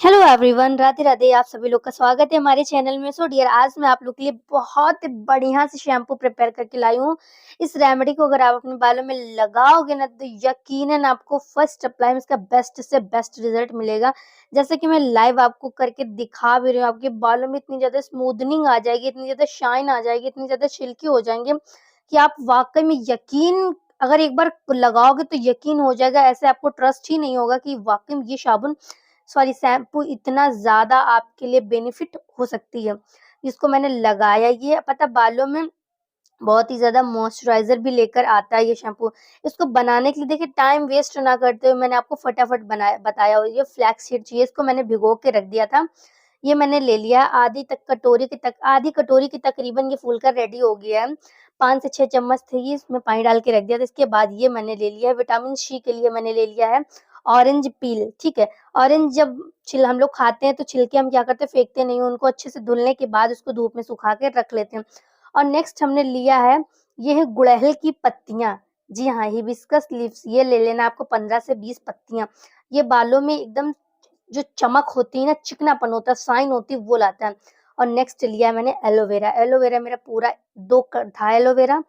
Hello everyone, Radhe Radhe. आप सभी लोग का स्वागत है हमारे चैनल में। सो डियर, आज मैं आप लोग के लिए बहुत बढ़िया से शैम्पू प्रिपेयर करके लाई हूँ। इस रेमेडी को अगर आप अपने बालों में लगाओगे ना तो यकीनन आपको फर्स्ट अप्लाई में इसका बेस्ट से बेस्ट रिजल्ट मिलेगा। जैसे कि मैं लाइव आपको करके दिखा भी रही हूँ, आपके बालों में इतनी ज्यादा स्मूदनिंग आ जाएगी, इतनी ज्यादा शाइन आ जाएगी, इतनी ज्यादा सिल्की हो जाएंगे कि आप वाकई में यकीन, अगर एक बार लगाओगे तो यकीन हो जाएगा। ऐसे आपको ट्रस्ट ही नहीं होगा कि वाकई में ये साबुन, सॉरी शैम्पू इतना ज़्यादा आपके लिए बेनिफिट हो सकती है। इसको मैंने लगाया, ये पता बालों में बहुत ही ज़्यादा मॉइस्चराइज़र भी लेकर आता है ये शैम्पू। इसको बनाने के लिए देखिए, टाइम वेस्ट ना करते हुए मैंने आपको फटाफट बनाया बताया। और ये फ्लैक्स सीड चाहिए, इसको मैंने भिगो के रख दिया था। ये मैंने ले लिया आधी कटोरी की तकरीबन ये फूल कर रेडी हो गया है। 5 से 6 चम्मच थे ये, इसमें पानी डाल के रख दिया था। इसके बाद ये मैंने ले लिया है विटामिन सी के लिए, मैंने ले लिया है ऑरेंज पील, ठीक है। ऑरेंज जब हम लोग खाते हैं तो छिलके हम क्या करते हैं, फेंकते नहीं हैं, उनको अच्छे से धुलने के बाद उसको धूप में सुखा के रख लेते हैं। और नेक्स्ट हमने लिया है, ये है गुड़हल की पत्तियाँ। जी हाँ, हिबिस्कस लीव्स, ये ले लेना आपको 15 से 20 पत्तियाँ। ये बालों में एकदम जो चमक होती है ना, चिकनापन होता है, शाइन होती है, वो लाता है। और नेक्स्ट लिया है मैंने एलोवेरा। एलोवेरा मेरा पूरा 2 था एलोवेरा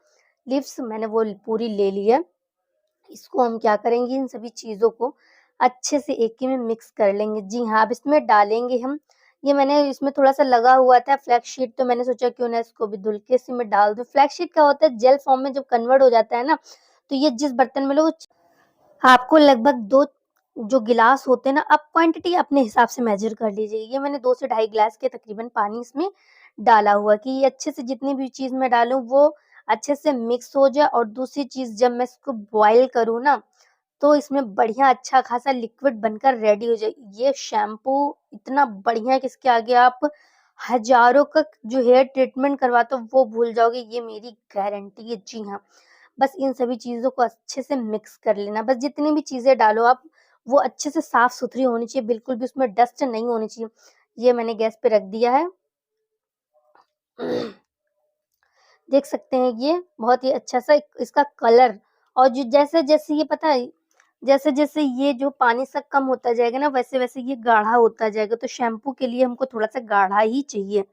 लीव्स, मैंने वो पूरी ले ली है। इसको हम क्या करेंगे, इन सभी चीज़ों को अच्छे से एक ही में मिक्स कर लेंगे। जी हाँ, अब इसमें डालेंगे हम, ये मैंने इसमें थोड़ा-सा लगा हुआ था फ्लैक्स शीट, तो मैंने सोचा क्यों ना इसको भी धुल के इसी में डाल दूँ। फ्लैक्स शीट क्या होता है, जेल फॉर्म में जब कन्वर्ट हो जाता है ना, तो ये जिस बर्तन में लो, आपको लगभग 2 जो गिलास होते हैं ना, आप क्वांटिटी अपने हिसाब से मेज़र कर लीजिए। ये मैंने 2 से ढाई गिलास के तकरीबन पानी इसमें डाला हुआ कि ये अच्छे से जितनी भी चीज़ मैं डालूँ वो अच्छे से मिक्स हो जाए। और दूसरी चीज़, जब मैं इसको बॉयल करूँ ना, तो इसमें बढ़िया अच्छा खासा लिक्विड बनकर रेडी हो जाए। ये शैम्पू इतना बढ़िया है कि इसके आगे आप हज़ारों का जो हेयर ट्रीटमेंट करवाते हो वो भूल जाओगे, ये मेरी गारंटी है। जी हाँ। बस इन सभी चीज़ों को अच्छे से मिक्स कर लेना। बस जितनी भी चीज़ें डालो आप, वो अच्छे से साफ-सुथरी होनी चाहिए, बिल्कुल भी उसमें डस्ट नहीं होनी चाहिए। ये मैंने गैस पे रख दिया है। देख सकते हैं ये बहुत ही अच्छा-सा इसका कलर, और जो जैसे-जैसे ये पता है, जैसे-जैसे ये जो पानी सा कम होता जाएगा ना, वैसे-वैसे ये गाढ़ा होता जाएगा। तो शैम्पू के लिए हमको थोड़ा-सा गाढ़ा ही चाहिए।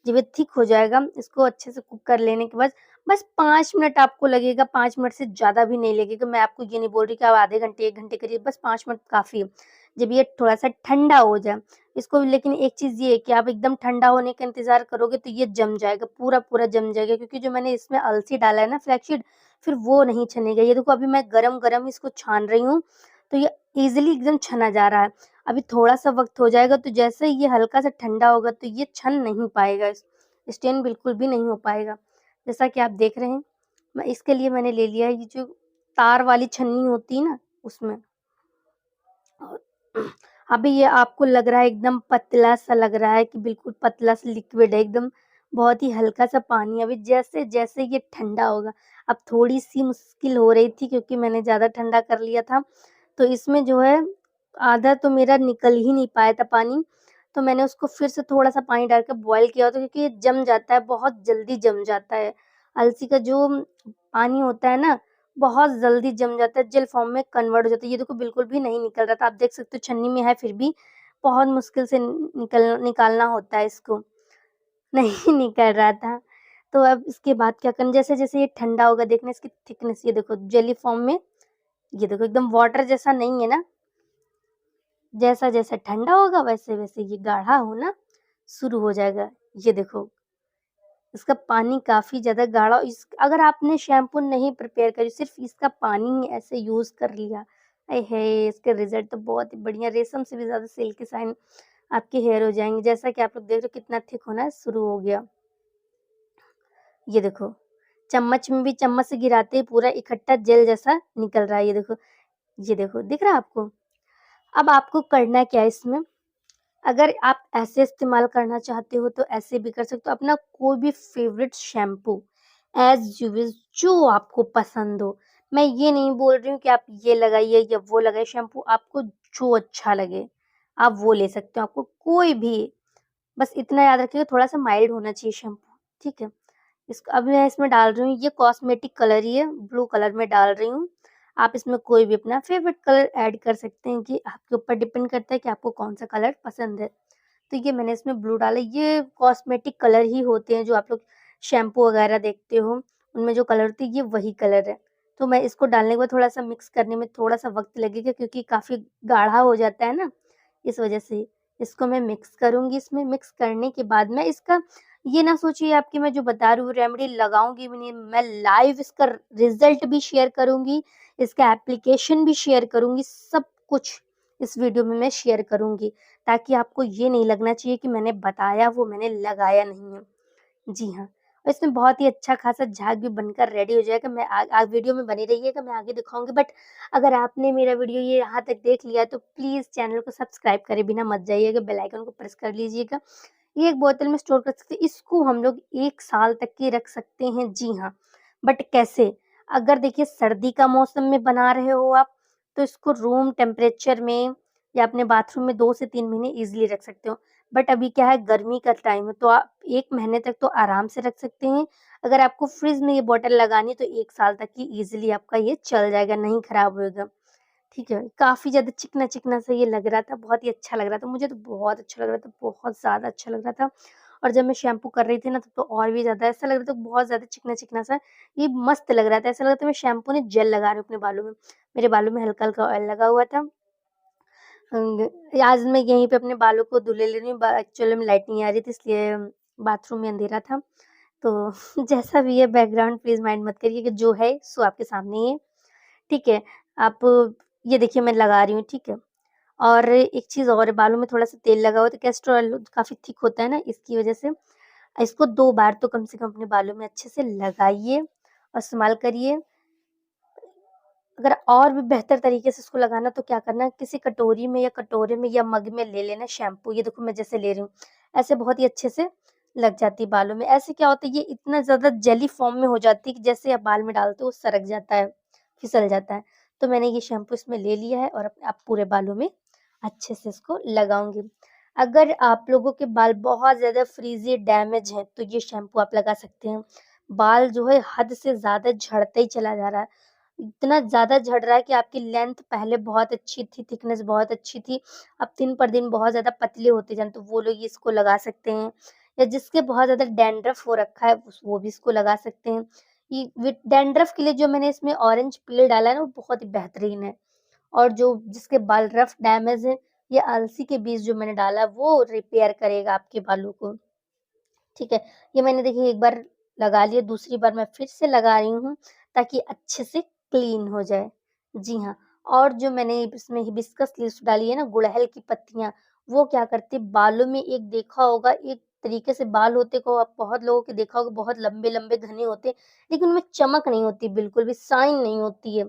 जब ये थिक हो जाएगा, इसको अच्छे से कुक कर लेने के बाद बस 5 मिनट आपको लगेगा, 5 मिनट से ज़्यादा भी नहीं लगेगा। मैं आपको ये नहीं बोल रही कि आप आधे घंटे, 1 घंटे करिए, बस 5 मिनट काफ़ी है। जब ये थोड़ा-सा ठंडा हो जाए, इसको, लेकिन एक चीज़ ये है कि आप एकदम ठंडा होने का इंतज़ार करोगे तो ये जम जाएगा, पूरा-पूरा जम जाएगा, क्योंकि जो मैंने इसमें अलसी डाला है ना, फ्लैक्ससीड, फिर वो नहीं छनेगा। ये देखो, अभी मैं गरम-गरम इसको छान रही हूँ, तो ये ईज़िली एकदम छना जा रहा है। अभी थोड़ा-सा वक़्त हो जाएगा तो जैसे ही ये हल्का-सा ठंडा होगा तो ये छन नहीं पाएगा। स्टेन बिल्कुल भी नहीं हो पाएगा। जैसा कि आप देख रहे हैं, मैं इसके लिए मैंने ले लिया है ये जो तार वाली छन्नी होती है ना, उसमें। और अभी ये आपको लग रहा है एकदम पतला-सा, लग रहा है कि बिल्कुल पतला-सा लिक्विड है एकदम, बहुत ही हल्का-सा पानी है। अभी जैसे-जैसे ये ठंडा होगा, अब थोड़ी-सी मुश्किल हो रही थी क्योंकि मैंने ज़्यादा ठंडा कर लिया था, तो इसमें जो है आधा तो मेरा निकल ही नहीं पाया था पानी, तो मैंने उसको फिर से थोड़ा-सा पानी डाल के बॉयल किया था, क्योंकि ये जम जाता है, बहुत जल्दी जम जाता है। अलसी का जो पानी होता है ना, बहुत जल्दी जम जाता है, जेल फॉर्म में कन्वर्ट हो जाता है। ये देखो, बिल्कुल भी नहीं निकल रहा था, आप देख सकते हो छन्नी में है फिर भी बहुत मुश्किल से निकालना होता है इसको, नहीं निकल रहा था। तो अब इसके बाद क्या करना, जैसे-जैसे ये ठंडा होगा, देखना इसकी थिकनेस, ये देखो जेली फॉर्म में, ये देखो एकदम वाटर जैसा नहीं है ना, जैसा-जैसा ठंडा होगा वैसे-वैसे ये गाढ़ा होना शुरू हो जाएगा। ये देखो, इसका पानी काफ़ी ज़्यादा गाढ़ा, इस अगर आपने शैम्पू नहीं प्रिपेयर करी, सिर्फ़ इसका पानी ही ऐसे यूज़ कर लिया, आय हाय! इसके रिज़ल्ट तो बहुत ही बढ़िया, रेशम से भी ज़्यादा सिल्की शाइन आपके हेयर हो जाएँगे। जैसा कि आप लोग देख रहे हो कितना थिक होना शुरू हो गया। ये देखो, चम्मच में भी, चम्मच से गिराते ही पूरा इकट्ठा जेल जैसा निकल रहा है, ये देखो, दिख रहा है आपको? अब आपको करना क्या है इसमें, अगर आप ऐसे इस्तेमाल करना चाहते हो तो ऐसे भी कर सकते हो। अपना कोई भी favourite shampoo as you wish, जो आपको पसंद हो। मैं ये नहीं बोल रही हूँ कि आप ये लगाइए या वो लगाइए, शैम्पू आपको जो अच्छा लगे, आप वो ले सकते हो। आपको कोई भी, बस इतना याद रखिएगा थोड़ा-सा माइल्ड होना चाहिए शैम्पू, ठीक है? इसको अब मैं इसमें डाल रही हूँ, ये कॉस्मेटिक कलर ही है, ब्लू कलर में डाल रही हूँ। आप इसमें कोई भी अपना फ़ेवरेट कलर ऐड कर सकते हैं कि आपके ऊपर डिपेंड करता है कि आपको कौन-सा कलर पसंद है। तो ये मैंने इसमें ब्लू डाला, ये कॉस्मेटिक कलर ही होते हैं जो आप लोग शैम्पू वगैरह देखते हो, उनमें जो कलर होती है ये वही कलर है। तो मैं इसको डालने के बाद थोड़ा-सा मिक्स करने में थोड़ा-सा वक़्त लगेगा क्योंकि काफ़ी गाढ़ा हो जाता है ना, इस वज़ह से। इसको मैं मिक्स करूँगी, इसमें मिक्स करने के बाद मैं इसका ये ना सोचिए आप कि मैं जो बता रही हूँ रेमेडी लगाऊँगी भी नहीं, मैं लाइव इसका रिज़ल्ट भी शेयर करूँगी, इसका एप्लीकेशन भी शेयर करूँगी, सब कुछ इस वीडियो में मैं शेयर करूँगी, ताकि आपको ये नहीं लगना चाहिए कि मैंने बताया वो मैंने लगाया नहीं है। जी हाँ, और इसमें बहुत ही अच्छा खासा झाग भी बनकर रेडी हो जाएगा। मैं वीडियो में बने रहिएगा, मैं आगे दिखाऊँगी बट अगर आपने मेरा वीडियो ये यहाँ तक देख लिया तो प्लीज़ चैनल को सब्सक्राइब करे बिना मत जाइएगा, बेल आइकन को प्रेस कर लीजिएगा। ये एक बोतल में स्टोर कर सकते हैं, इसको हम लोग 1 साल तक की रख सकते हैं, जी हाँ। बट कैसे? अगर देखिए सर्दी का मौसम में बना रहे हो आप, तो इसको रूम टेम्परेचर में या अपने बाथरूम में 2 से 3 महीने ईज़िली रख सकते हो। बट अभी क्या है गर्मी का टाइम है तो आप 1 महीने तक तो आराम से रख सकते हैं। अगर आपको फ्रिज में ये बॉटल लगानी है तो 1 साल तक की ईज़िली आपका ये चल जाएगा, नहीं खराब होएगा। ठीक है, काफ़ी ज़्यादा चिकना-चिकना सा ये लग रहा था, बहुत ही अच्छा लग रहा था, मुझे तो बहुत अच्छा लग रहा था, बहुत ज़्यादा अच्छा लग रहा था। और जब मैं शैम्पू कर रही थी ना तब तो और भी ज़्यादा ऐसा लग रहा था बहुत ज़्यादा चिकना-चिकना सा, ये मस्त लग रहा था, ऐसा लग रहा था मैं शैम्पू नहीं जेल लगा रही हूँ अपने बालों में। मेरे बालों में हल्का-हल्का ऑयल लगा हुआ था। आज मैं यहीं पे अपने बालों को धुले ले रही हूँ, एक्चुअली में लाइट नहीं आ रही थी इसलिए बाथरूम में अंधेरा था। तो जैसा भी है बैकग्राउंड प्लीज़ माइंड मत करिए कि जो है सो आपके सामने ही है, ठीक है? आप ये देखिए मैं लगा रही हूँ, ठीक है? और एक चीज़ और है, बालों में थोड़ा-सा तेल लगा हुआ है तो कैस्टर ऑयल काफ़ी थिक होता है ना, इसकी वज़ह से इसको 2 बार तो कम से कम अपने बालों में अच्छे से लगाइए और इस्तेमाल करिए। अगर और भी बेहतर तरीके से इसको लगाना तो क्या करना है, किसी कटोरी में या कटोरे में या मग में ले लेना शैम्पू, ये देखो मैं जैसे ले रही हूँ, ऐसे बहुत ही अच्छे से लग जाती है बालों में। ऐसे क्या होता है ये इतना ज़्यादा जेली फॉर्म में हो जाती है कि जैसे आप बाल में डालते हो वो सरक जाता है, फिसल जाता है। तो मैंने ये शैम्पू इसमें ले लिया है और अब पूरे बालों में अच्छे से इसको लगाऊँगी। अगर आप लोगों के बाल बहुत ज़्यादा फ्रीज़ी डैमेज हैं, तो ये शैम्पू आप लगा सकते हैं। बाल जो है हद से ज़्यादा झड़ता ही चला जा रहा है। इतना ज़्यादा झड़ रहा है कि आपकी लेंथ पहले बहुत अच्छी थी, थिकनेस बहुत अच्छी थी, अब दिन पर दिन बहुत ज़्यादा पतले होते जाएँ, तो वो लोग इसको लगा सकते हैं। या जिसके बहुत ज़्यादा डैंड्रफ हो रखा है उस वो भी इसको लगा सकते हैं। ये विद डैंड्रफ के लिए जो मैंने इसमें ऑरेंज पील डाला है ना, वो बहुत ही बेहतरीन है। और जो जिसके बाल रफ डैमेज हैं, ये अलसी के बीज जो मैंने डाला है, वो रिपेयर करेगा आपके बालों को। ठीक है? ये मैंने देखिए एक बार लगा लिया, दूसरी बार मैं फिर से लगा रही हूँ ताकि अच्छे से क्लीन हो जाए। जी हाँ, और जो मैंने इसमें हिबिस्कस लीव्स डाली है ना, गुड़हल की पत्तियाँ, वो क्या करती है बालों में एक देखा होगा एक तरीके से बाल होते को आप बहुत लोगों के देखा होगा बहुत लंबे-लंबे घने होते हैं, लेकिन उनमें चमक नहीं होती बिल्कुल भी, शाइन नहीं होती है।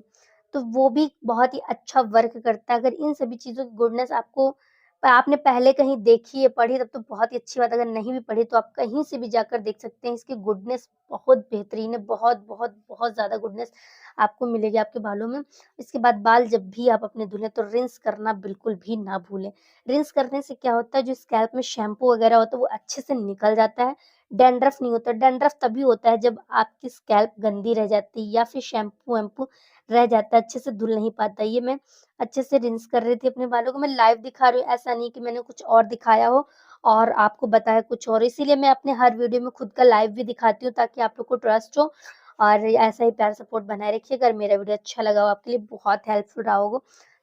तो वो भी बहुत ही अच्छा वर्क करता है। अगर इन सभी चीज़ों की गुडनेस आपको आपने पहले कहीं देखी है, पढ़ी तब तो बहुत ही अच्छी बात है, अगर नहीं भी पढ़ी तो आप कहीं से भी जाकर देख सकते हैं। इसकी गुडनेस बहुत बेहतरीन है, बहुत, बहुत, बहुत ज़्यादा गुडनेस आपको मिलेगी आपके बालों में। इसके बाद बाल जब भी आप अपने धुलें तो रिंस करना बिल्कुल भी ना भूलें। रिंस करने से क्या होता है जो स्कैल्प में शैम्पू वगैरह होता है वो अच्छे से निकल जाता है, डैंड्रफ नहीं होता। डैंड्रफ तभी होता है जब आपकी स्कैल्प गंदी रह जाती है या फिर शैम्पू-वैम्पू रह जाता है, अच्छे से धुल नहीं पाता। ये मैं अच्छे से रिंस कर रही थी अपने बालों को, मैं लाइव दिखा रही हूँ, ऐसा नहीं कि मैंने कुछ और दिखाया हो और आपको बताया कुछ और। इसीलिए मैं अपने हर वीडियो में खुद का लाइव भी दिखाती हूँ ताकि आप लोग को ट्रस्ट हो और ऐसा ही प्यार सपोर्ट बनाए रखिए। अगर मेरा वीडियो अच्छा लगा हो आपके लिए बहुत हेल्पफुल रहा होगा,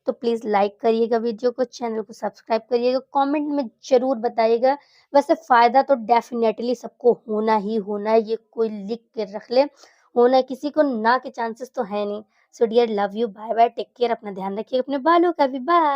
तो प्लीज़ लाइक करिएगा वीडियो को, चैनल को सब्सक्राइब करिएगा, कमेंट में ज़रूर बताइएगा। वैसे फ़ायदा तो डेफ़िनेटली सबको होना ही होना है, ये कोई लिख के रख ले, होना किसी को ना के चांसेस तो है नहीं। So dear love you, bye bye, take care, अपना ध्यान रखिए, अपने बालों का भी, बाय।